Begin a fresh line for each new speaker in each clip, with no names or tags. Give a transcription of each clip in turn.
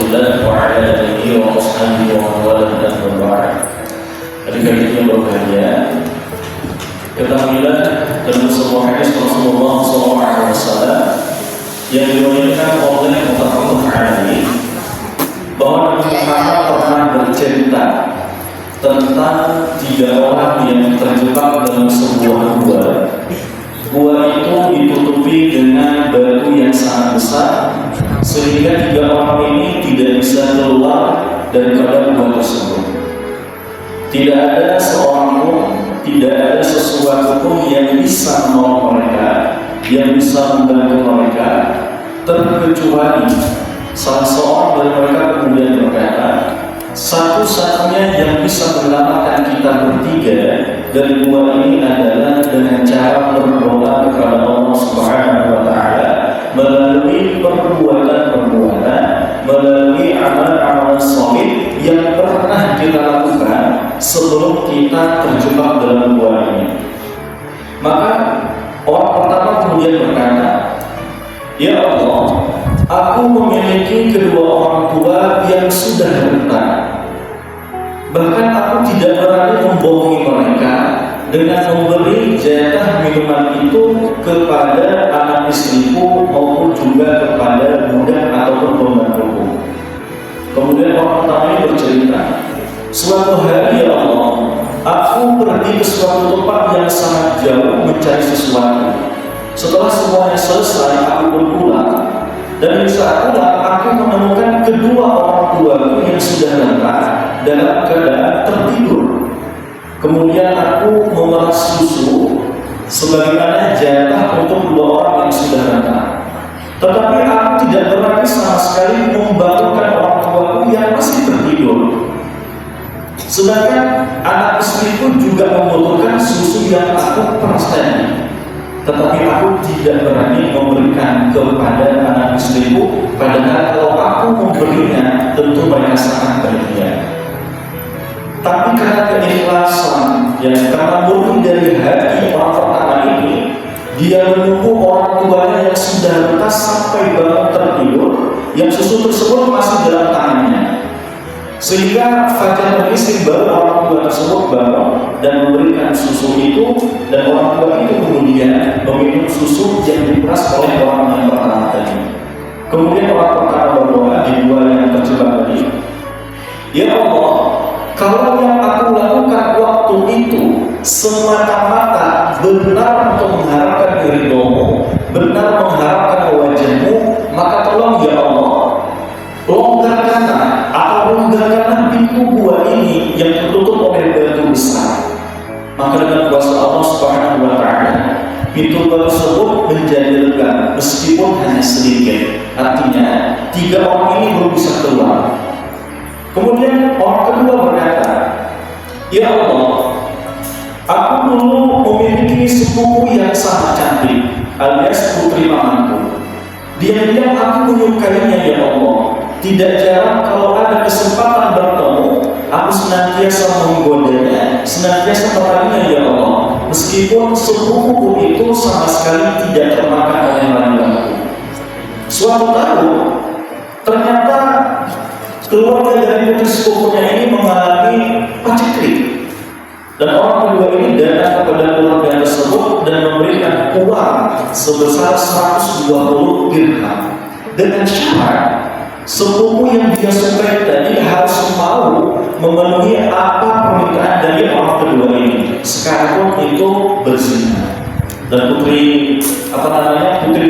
Rasulillah wa ala alihi wa ashabihi wa man wala. Adik-adik yang berbahagia, ketahuilah dalam sebuah hadis Rasulullah SAW yang diriwayatkan oleh Muhammad Ali bahwa Nabi Muhammad pernah bercerita tentang 3 orang yang terjebak dalam sebuah gua. Gua itu ditutupi dengan batu yang sangat besar sehingga 3 orang ini tidak bisa keluar daripada gua tersebut. Tidak ada seorang pun, tidak ada sesuatu pun yang bisa menolong mereka, yang bisa membantu mereka, terkecuali salah seorang dari mereka kemudian berkata, satu-satunya yang bisa menyelamatkan kita bertiga dari gua ini adalah dengan cara berdoa kepada Allah Subhanahu wa Ta'ala melalui perbuatan-perbuatan, melalui amalan-amalan saleh yang pernah kita lakukan sebelum kita terjebak dalam gua ini. Maka orang pertama kemudian berkata, "Ya Allah, aku memiliki kedua orang tua yang sudah renta. Bahkan aku tidak berani membohongi mereka dengan memberi jatah minuman itu kepada anak istriku maupun juga kepada budak ataupun pembantuku." Kemudian orang pertama ini bercerita, "Suatu hari ya Allah, aku pergi ke suatu tempat yang sangat jauh mencari sesuatu. Setelah semuanya selesai, aku berpulang. Dan di saat pulang, aku menemukan kedua orang tuaku yang sudah renta dalam keadaan tertidur. Kemudian aku memeras susu sebagaimana jatah untuk 2 orang yang sudah renta. Tetapi aku tidak berani sama sekali membangunkan orang tuaku yang masih tertidur. Sedangkan anak istriku juga membutuhkan susu yang aku peras tadi. Tetapi aku tidak berani memberikan kepada anak istriku, padahal kalau aku memberinya tentu mereka sangat bahagia. Tapi karena keikhlasan yang karena murni dari hati orang pertama ini, dia menunggu orang tuanya yang sudah renta sampai bangun tertidur, yang susu tersebut masih dalam tangannya. Sehingga fajar berisi baru orang tua tersebut bangun dan memberikan susu itu, dan orang tua itu kemudian meminum susu yang diperas oleh orang yang pertama tadi. Kemudian orang pertama berdoa di 2 yang terjebak tadi, "Ya Allah, kalau yang aku lakukan waktu itu semata-mata benar untuk mengharapkan ridho-Mu, benar mengharapkan wajah-Mu, maka tolong ya Allah, longgarkanlah pintu gua ini yang tertutup oleh batu besar." Maka dengan kuasa Allah Subhanahu wa Ta'ala, pintu batu tersebut menjadi lega meskipun hanya sedikit. Artinya 3 orang ini belum bisa keluar. Kemudian orang kedua berkata, "Ya Allah, aku dulu memiliki sepupu yang sangat cantik, alias putri mamaku. Diam-diam aku menyukainya ya Allah. Tidak jarang kalau ada kesempatan bertemu, aku senantiasa menggodanya, senantiasa meraihnya ya Allah. Meskipun sepupuku itu sama sekali tidak termakan oleh laki-laki." Suatu tahun, ternyata keluarga dari putri sepupunya ini mengalami paceklik. Dan orang kedua ini datang kepada keluarga tersebut dan memberikan uang sebesar 120 dirham dengan syarat sepupu yang dia sukai tadi harus mau memenuhi apa permintaan dari orang kedua ini, sekalipun itu berzina. Dan putri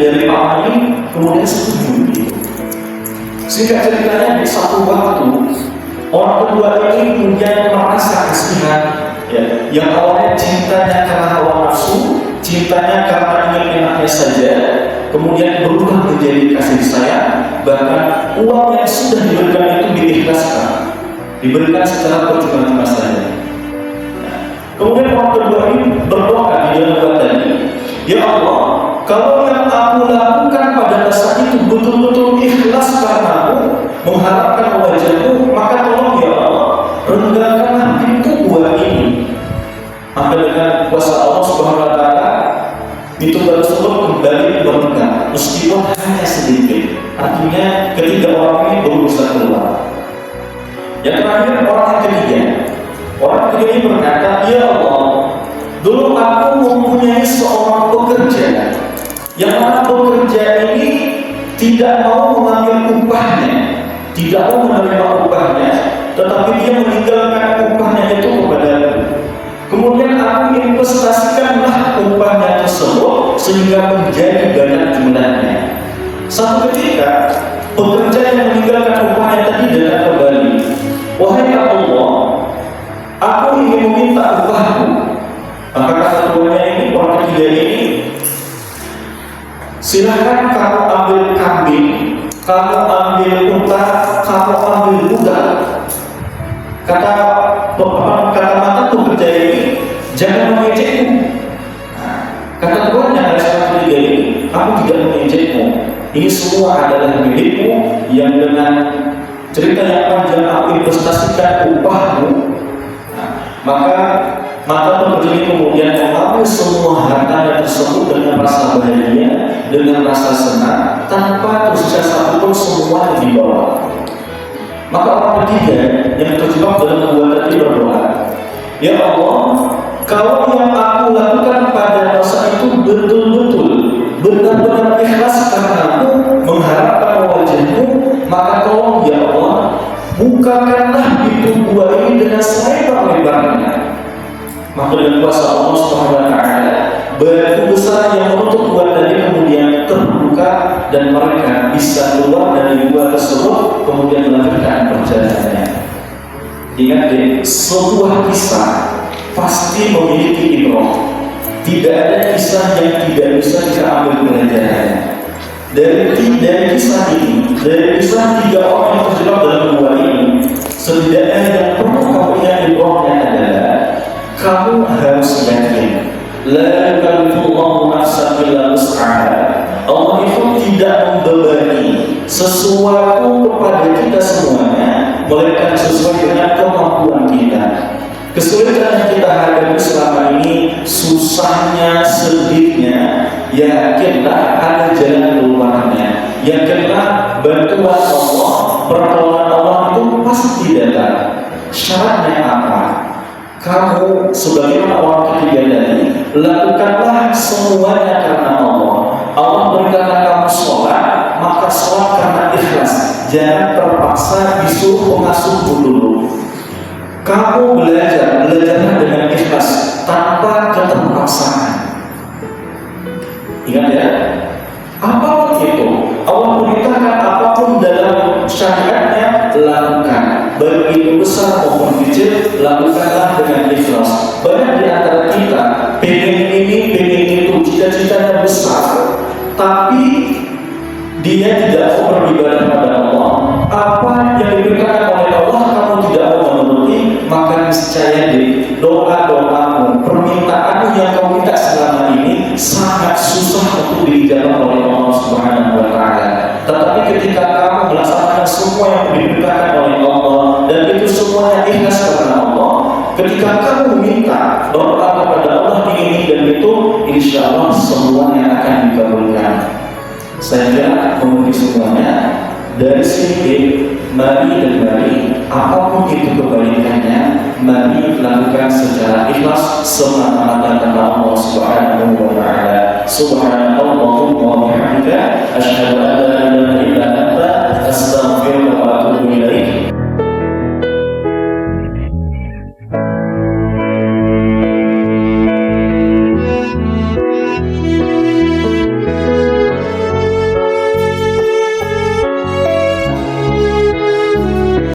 dari paman ini kemudian setuju. Singkat ceritanya, di satu waktu orang kedua ini kemudian merasa kasihan, ya, yang awalnya cintanya karena hawa nafsu, cintanya karena ingin enaknya saja, kemudian berubah menjadi kasih sayang. Bahkan uang yang sudah diberikan itu diikhlaskan, diberikan secara percuma-cuma saja. Kemudian orang kedua ini berdoa di dalam doa tadi, "Ya Allah, kalau yang aku lakukan pada saat itu betul-betul ikhlas karenamu, mengharapkan wajah-Mu, maka tolong ya Allah, rendahkanlah pintu gua ini." Maka dengan kuasa Allah Subhanahu wa Ta'ala, pintu tersebut kembali berbuka meskipun hanya sedikit. Artinya ketiga orang ini baru bisa keluar. Yang terakhir orang yang ketiga. Orang ketiga ini berkata, ya Allah, dulu aku mempunyai seorang pekerja yang mana pekerja ini tidak mau mengambil upahnya, tidak mau menerima upahnya, tetapi dia meninggalkan upahnya itu kepadaku. Kemudian aku investasikanlah upahnya tersebut sehingga menjadi banyak jumlahnya. Satu ketika pekerja yang meninggalkan upahnya tadi datang kembali. Wahai Allah, aku ingin meminta upahku. Maka kata tuannya ini, orang ketiga ini, silakan kamu ambil kambing, kamu ambil unta, kamu ambil kuda. Kata mata pekerja ini, jangan mengejekku. Kata tuannya ada orang ketiga ini, aku tidak mengejekmu. Ini semua adalah milikmu yang dengan cerita yang panjang aku investasikan upahmu. Maka pekerja ini kemudian mengambil semua hartanya tersebut dengan rasa bahagia, dengan rasa senang, tanpa tersisa satupun semua yang dibawa. Maka orang ketiga yang terjebak dalam dua tadi berdoa, ya Allah, kalau yang aku lakukan pada masa itu betul-betul benar-benar ikhlas karenamu, mengharapkan wajahmu, maka tolong ya Allah, bukakanlah pintu gua ini dengan selebar-lebarnya. Maka dengan kuasa Allah SWT, batu besar yang menutup gua tadi kemudian terbuka dan mereka bisa keluar dari gua tersebut, kemudian melanjutkan perjalanannya. Ingat deh, sebuah kisah pasti memiliki ibrah. Tidak ada kisah yang tidak bisa kita ambil pelajarannya. Dari kisah ini, dari kisah tiga orang yang terjebak dalam gua ini, setidaknya yang perlu kamu ingat ibrahnya adalah kamu harus yakin, la yukallifullahu nafsan illa wus'aha. Allah itu tidak membebani sesuatu kepada kita semuanya, melainkan sesuai dengan kemampuan kita. Kesulitan yang kita hadapi selama ini, susahnya, sedihnya, yakinlah ada jalan keluarnya. Yakinlah bantuan Allah, pertolongan Allah itu pasti datang. Syaratnya apa? Kamu sebagaimana orang ketiga tadi, lakukanlah semuanya karena Allah. Allah berkata kamu sholat, maka sholat karena ikhlas. Jangan terpaksa disuruh pengasuhmu dulu. Kamu belajarlah dengan ikhlas tanpa keterpaksaan. Ingat ya, apapun itu, Allah perintahkan apapun dalam syariatnya lakukan. Baik itu besar maupun kecil, lakukanlah dengan ikhlas. Banyak di antara kita pengen ini, pengen itu, cita-citanya besar, tapi dia tidak mau beribadah pada Allah. Apa yang diberikan oleh Allah kamu tidak mau menuruti, maka niscaya di doa-doamu, permintaanmu yang kamu minta selama ini sangat susah untuk dijawab oleh Allah Subhanahu wa Ta'ala. Tetapi ketika kamu melaksanakan semua yang diberikan oleh Allah dan itu semuanya ikhlas karena Allah, ketika kamu minta doa kepada Allah ini dan itu, insya Allah semuanya akan dikabulkan. Saya kira memenuhi semuanya. Dari sini, mari dan mari, apapun itu kebaikannya, mari lakukan secara ikhlas semata-mata karena Allah Subhanahu wa Ta'ala. Subhanallah wa bihamdika, asyhadu